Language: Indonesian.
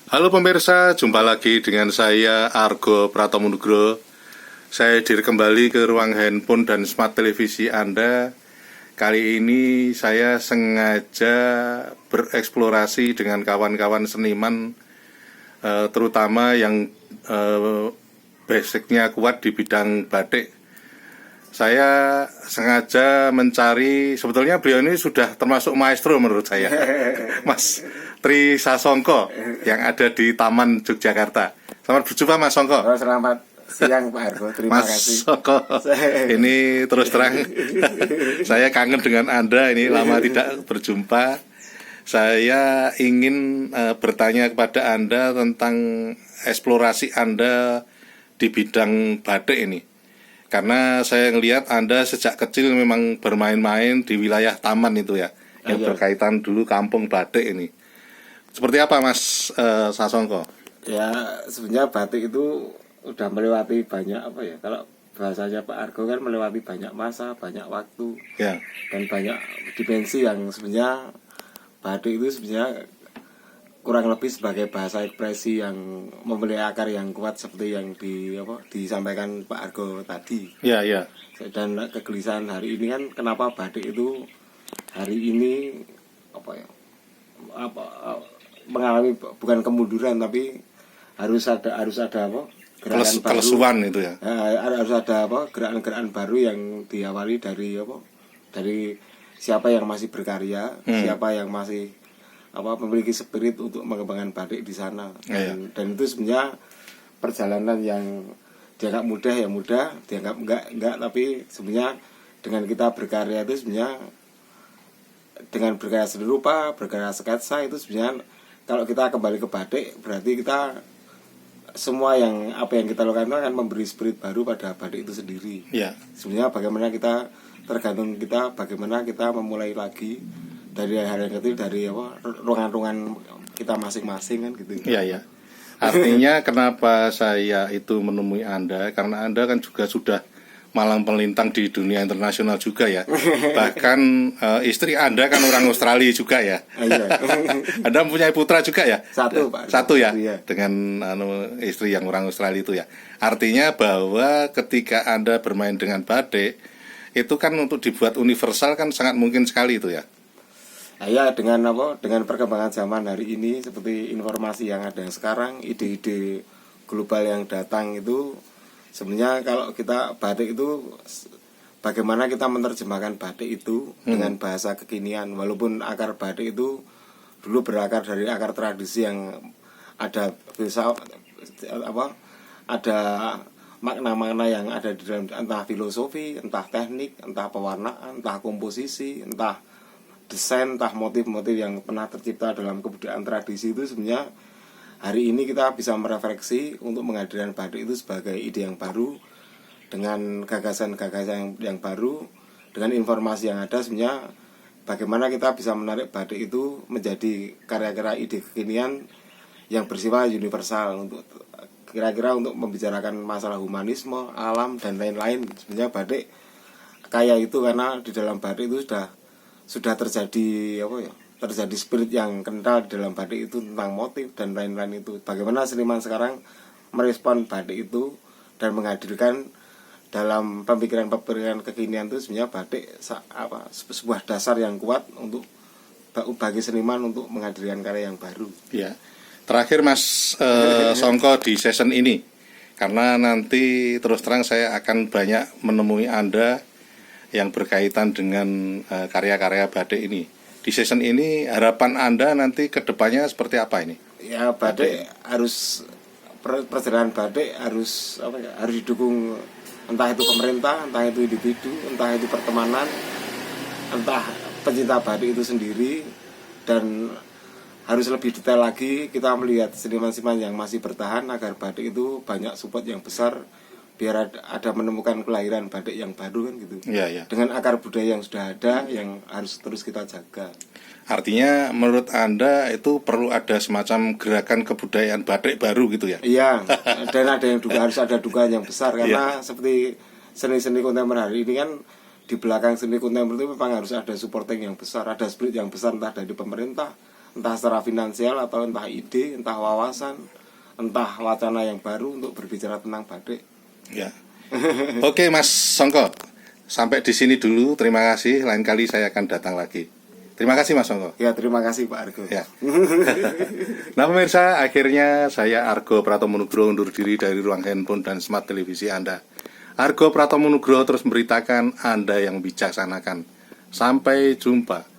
Halo pemirsa, jumpa lagi dengan saya Argo Pratomo Nugroho. Saya hadir kembali ke ruang handphone dan smart televisi Anda. Kali ini saya sengaja bereksplorasi dengan kawan-kawan seniman, terutama yang basicnya kuat di bidang batik. Saya sengaja mencari, sebetulnya beliau ini sudah termasuk maestro menurut saya, Mas Tri Sasongko yang ada di Taman Yogyakarta. Selamat berjumpa Mas Songko. Selamat siang Pak Argo, terima Mas kasih. Songko, ini terus terang saya kangen dengan Anda, ini lama tidak berjumpa. Saya ingin bertanya kepada Anda tentang eksplorasi Anda di bidang batik ini. Karena saya ngelihat Anda sejak kecil memang bermain-main di wilayah taman itu ya, yang berkaitan dulu kampung batik ini. Seperti apa Mas Sasongko? Ya sebenarnya batik itu udah melewati banyak kalau bahasanya Pak Argo kan melewati banyak masa, banyak waktu, Ya. dan banyak dimensi yang sebenarnya batik itu sebenarnya kurang lebih sebagai bahasa ekspresi yang memiliki akar yang kuat seperti yang disampaikan Pak Argo tadi. Ya, ya. Dan kegelisahan hari ini kan kenapa batik itu hari ini mengalami bukan kemunduran tapi harus ada gerakan baru, Kelesuan itu ya. harus ada gerakan-gerakan baru yang diawali dari siapa yang masih berkarya, siapa yang masih memiliki spirit untuk mengembangkan batik di sana. Dan itu sebenarnya perjalanan yang dianggap mudah, dianggap enggak, tapi sebenarnya dengan kita berkarya itu sebenarnya dengan berkarya seni rupa, berkarya sketsa itu sebenarnya kalau kita kembali ke batik berarti kita semua yang kita lakukan itu akan memberi spirit baru pada batik itu sendiri. Ya. Sebenarnya bagaimana kita tergantung kita bagaimana kita memulai lagi dari hal yang kecil, dari ruangan-ruangan kita masing-masing kan gitu. Iya, ya. Artinya kenapa saya itu menemui Anda, karena Anda kan juga sudah malang melintang di dunia internasional juga ya. Bahkan istri Anda kan orang Australia juga ya. Anda mempunyai putra juga ya? Satu Pak. Satu ya, Iya. dengan istri yang orang Australia itu ya. Artinya bahwa ketika Anda bermain dengan batik, itu kan untuk dibuat universal kan sangat mungkin sekali itu ya. Ya dengan perkembangan zaman hari ini seperti informasi yang ada sekarang, ide-ide global yang datang itu sebenarnya kalau kita batik itu bagaimana kita menerjemahkan batik itu dengan bahasa kekinian, walaupun akar batik itu dulu berakar dari akar tradisi yang ada ada makna-makna yang ada di dalam, entah filosofi, entah teknik, entah pewarnaan, entah komposisi, entah desain, entah motif-motif yang pernah tercipta dalam kebudayaan tradisi itu sebenarnya hari ini kita bisa merefleksi untuk menghadirkan batik itu sebagai ide yang baru dengan gagasan-gagasan yang baru, dengan informasi yang ada. Sebenarnya bagaimana kita bisa menarik batik itu menjadi karya-karya ide kekinian yang bersifat universal untuk kira-kira untuk membicarakan masalah humanisme, alam dan lain-lain. Sebenarnya batik kaya itu karena di dalam batik itu sudah terjadi terjadi spirit yang kental di dalam batik itu tentang motif dan lain-lain itu. Bagaimana seniman sekarang merespon batik itu dan menghadirkan dalam pemikiran-pemikiran kekinian itu sebenarnya batik sebuah dasar yang kuat untuk bagi seniman untuk menghadirkan karya yang baru. Ya. Terakhir Mas Songko di season ini, karena nanti terus terang saya akan banyak menemui Anda yang berkaitan dengan karya-karya batik ini. Di season ini harapan Anda nanti ke depannya seperti apa ini? Ya batik harus perjalanan batik harus didukung, entah itu pemerintah, entah itu individu, entah itu pertemanan, entah pencinta batik itu sendiri. Dan harus lebih detail lagi kita melihat seniman-seniman yang masih bertahan agar batik itu banyak support yang besar, biar ada menemukan kelahiran batik yang baru kan gitu. Ya. Dengan akar budaya yang sudah ada yang harus terus kita jaga. Artinya menurut Anda itu perlu ada semacam gerakan kebudayaan batik baru gitu ya? Iya, dan ada yang harus ada dugaan yang besar karena seperti seni-seni kontemporer hari ini kan di belakang seni kontemporer itu memang harus ada supporting yang besar, ada spirit yang besar entah dari pemerintah, entah secara finansial atau entah ide, entah wawasan, entah wacana yang baru untuk berbicara tentang batik. Ya. Oke Mas Songko, sampai di sini dulu. Terima kasih. Lain kali saya akan datang lagi. Terima kasih Mas Songko. Ya, terima kasih Pak Argo. Ya. Nah pemirsa, akhirnya saya Argo Pratomo Nugroho undur diri dari ruang handphone dan smart televisi Anda. Argo Pratomo Nugroho terus memberitakan, Anda yang bijaksanakan. Sampai jumpa.